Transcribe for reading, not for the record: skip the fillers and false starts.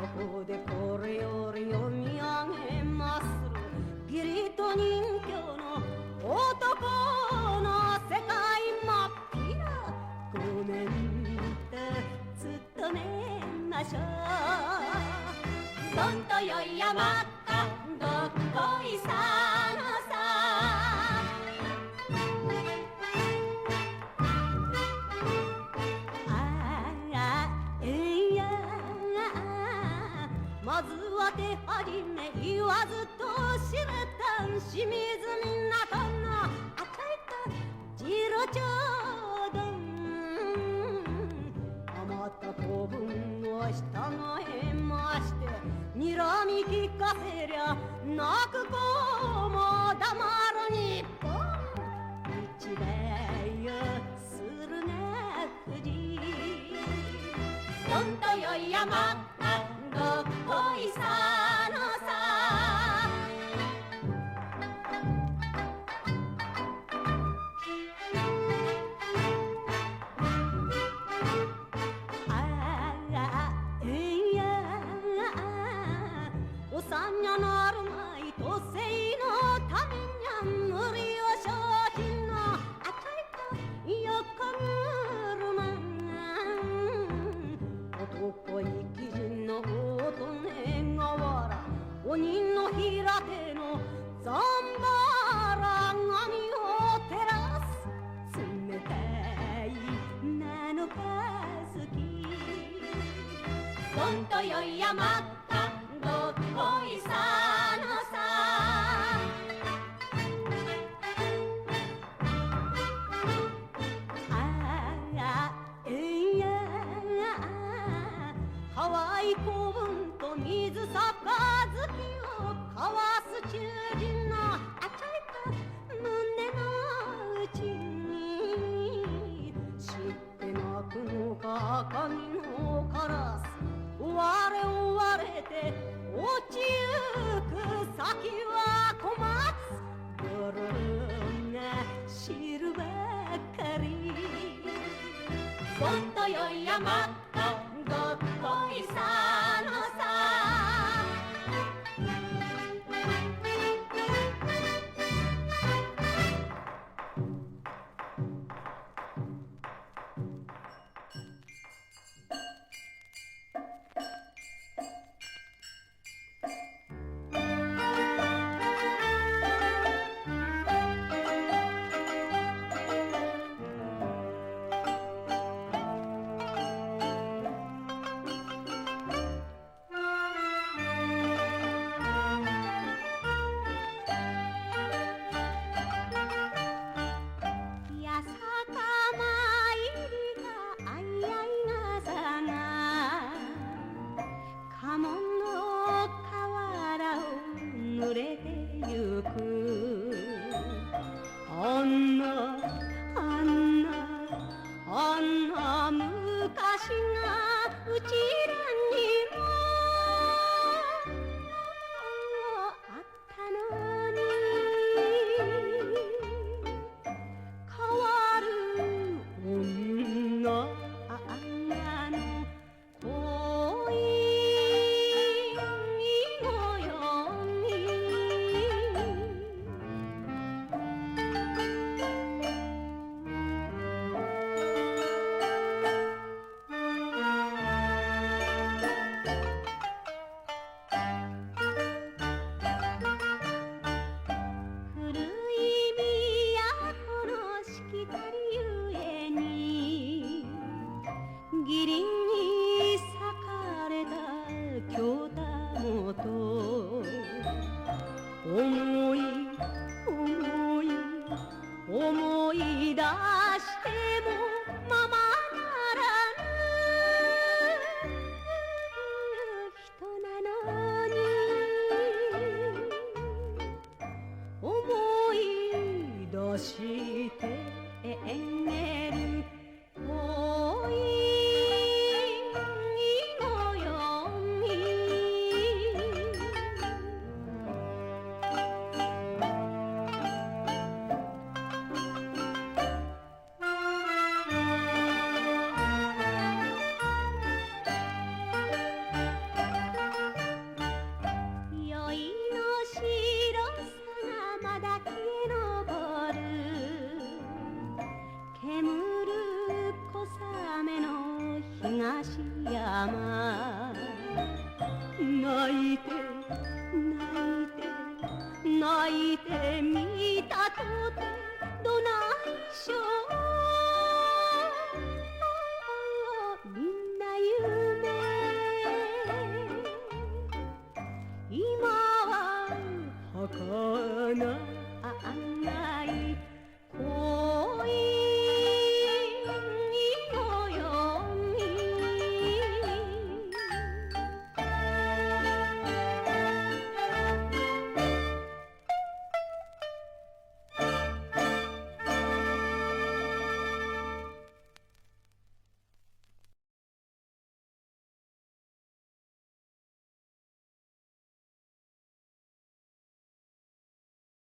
こでこれより読み上げまする義理と人侠の男の世界真っ平ごめんと勤めましょう。どんとよい山かどっこいさのさまずは手始め言わずと知れたん清水港の赤いと白ちょうど余った子分を従えまして睨み聞かせりゃ泣く子も黙る日本一礼をするね富士どんとよい山どっこいさのさおさんにゃなるまいとせいのためにゃ無理を承知の赤いとよこぐるま男生き人の乙女がわら鬼の平手のざんばら髪を照らす冷たい七日月どんとよい山かどっこいさのさハワイ公文と水杯を交わす中人の赤いと胸の内に知って泣くのか赤身のカラス追われ追われて落ちゆく先は小松泥が知るばかりどんとよい山かどっこいさのさ思い出してもままならぬ人なのに思い出してえげる恋のように泣いて泣いて泣いてみたとてどないしょう